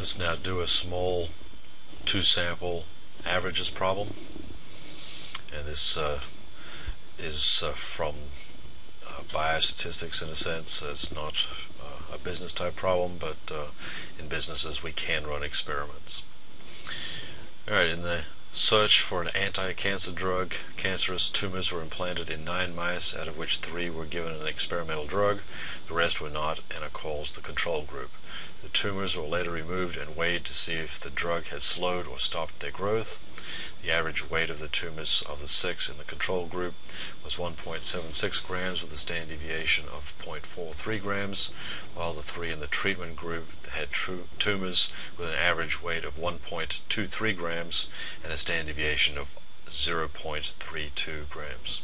Let's now do a small two-sample averages problem, and this is from biostatistics in a sense. It's not a business type problem, but in businesses we can run experiments. Alright, in the search for an anti-cancer drug, cancerous tumors were implanted in 9 mice, out of which 3 were given an experimental drug, the rest were not, and are called the control group. The tumors were later removed and weighed to see if the drug had slowed or stopped their growth. The average weight of the tumors of the 6 in the control group was 1.76 grams with a standard deviation of 0.43 grams, while the 3 in the treatment group had tumors with an average weight of 1.23 grams and a standard deviation of 0.32 grams.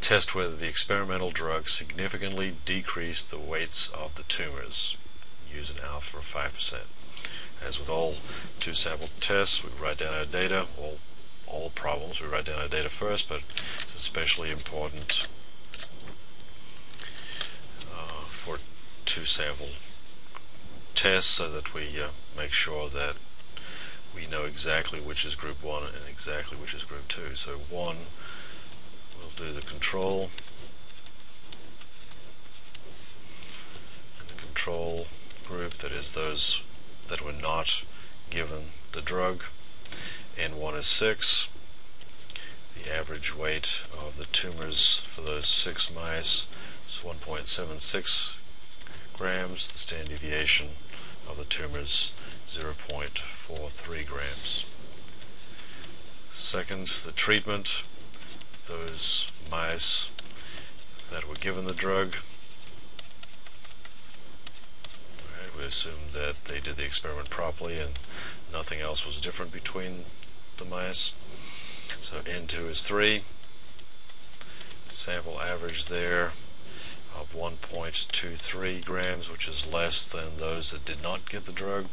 Test whether the experimental drug significantly decreased the weights of the tumors. Use an alpha of 5%. As with all two-sample tests, we write down our data. All problems, we write down our data first, but it's especially important for two-sample tests so that we make sure that we know exactly which is group 1 and exactly which is group 2. So 1, we'll do the control, and the control group, that is those that were not given the drug. N1 is 6. The average weight of the tumors for those 6 mice is 1.76 grams. The standard deviation of the tumors 0.43 grams. Second, the treatment, those mice that were given the drug, we assume that they did the experiment properly and nothing else was different between the mice. So N2 is 3. Sample average there of 1.23 grams, which is less than those that did not get the drug.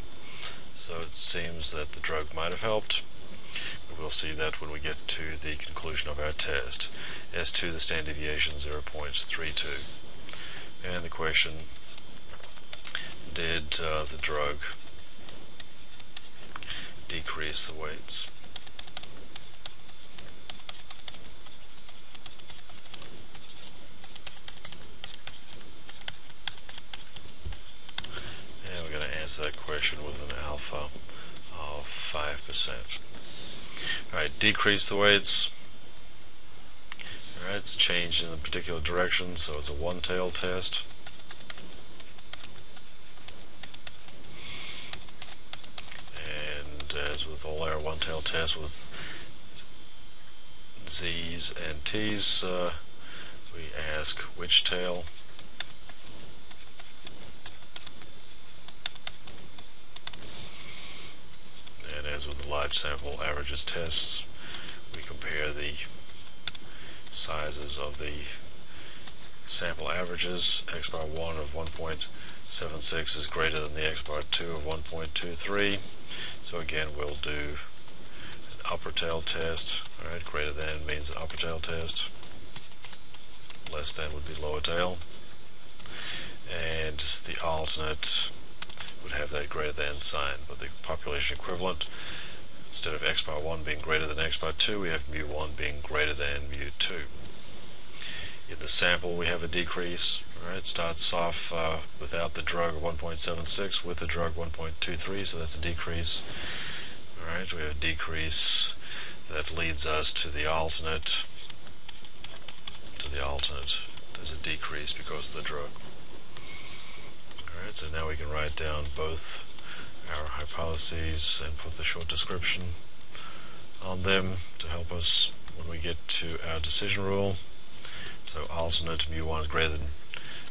So it seems that the drug might have helped. But we'll see that when we get to the conclusion of our test. S2, the standard deviation 0.32. And the question, did the drug decrease the weights? And we're going to answer that question with an alpha of 5%. Alright, decrease the weights. Alright, it's changed in a particular direction, so it's a one-tailed test. As with all our one-tailed tests with Z's and T's, we ask which tail. And as with the large sample averages tests, we compare the sizes of the sample averages. X bar 1 of 1.76 is greater than the X bar 2 of 1.23. So again, we'll do an upper tail test. Alright, greater than means an upper tail test. Less than would be lower tail. And the alternate would have that greater than sign. But the population equivalent, instead of X bar 1 being greater than X bar 2, we have mu1 being greater than mu2. In the sample we have a decrease. Alright, it starts off without the drug of 1.76, with the drug 1.23, so that's a decrease. Alright, we have a decrease that leads us to the alternate. There's a decrease because of the drug. Alright, so now we can write down both our hypotheses and put the short description on them to help us when we get to our decision rule. So alternate mu1 is greater than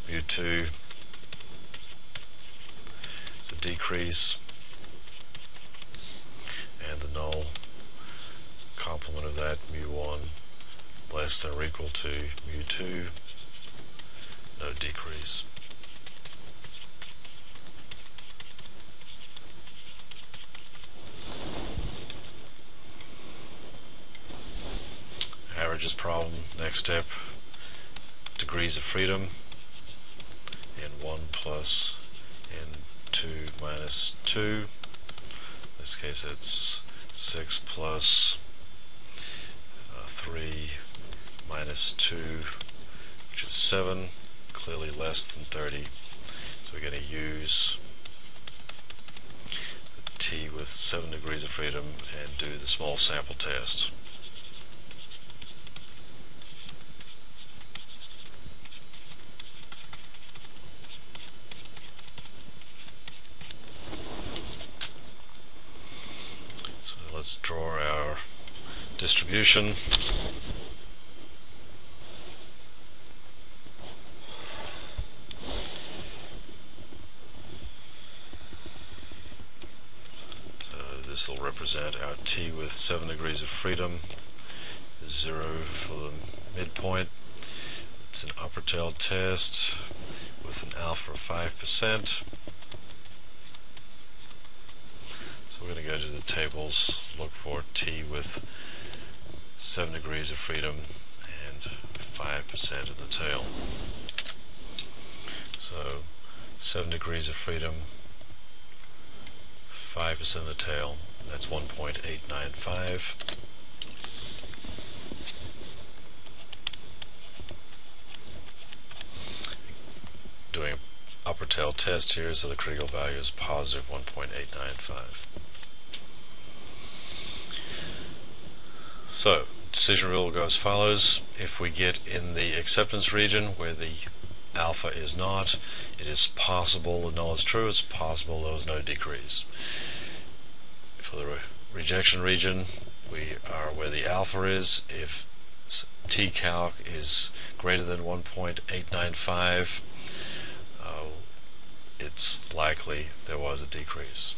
mu2. It's a decrease, and the null complement of that, mu1 less than or equal to mu2, no decrease. Averages problem, next step, degrees of freedom, n1 plus n2 minus 2. this case it's 6 plus 3 minus 2, which is 7, clearly less than 30. So we're going to use the t with 7 degrees of freedom and do the small sample test. So let's draw our distribution. This will represent our t with 7 degrees of freedom, 0 for the midpoint. It's an upper tail test with an alpha of 5%. So we're going to go to the tables, look for t with 7 degrees of freedom and 5% in the tail. So 7 degrees of freedom, 5% of the tail, that's 1.895. Doing an upper tail test here, so the critical value is positive 1.895. So, decision rule will go as follows. If we get in the acceptance region where the alpha is not, it is possible the null is true, it's possible there was no decrease. For the rejection region, we are where the alpha is. If t-calc is greater than 1.895, it's likely there was a decrease.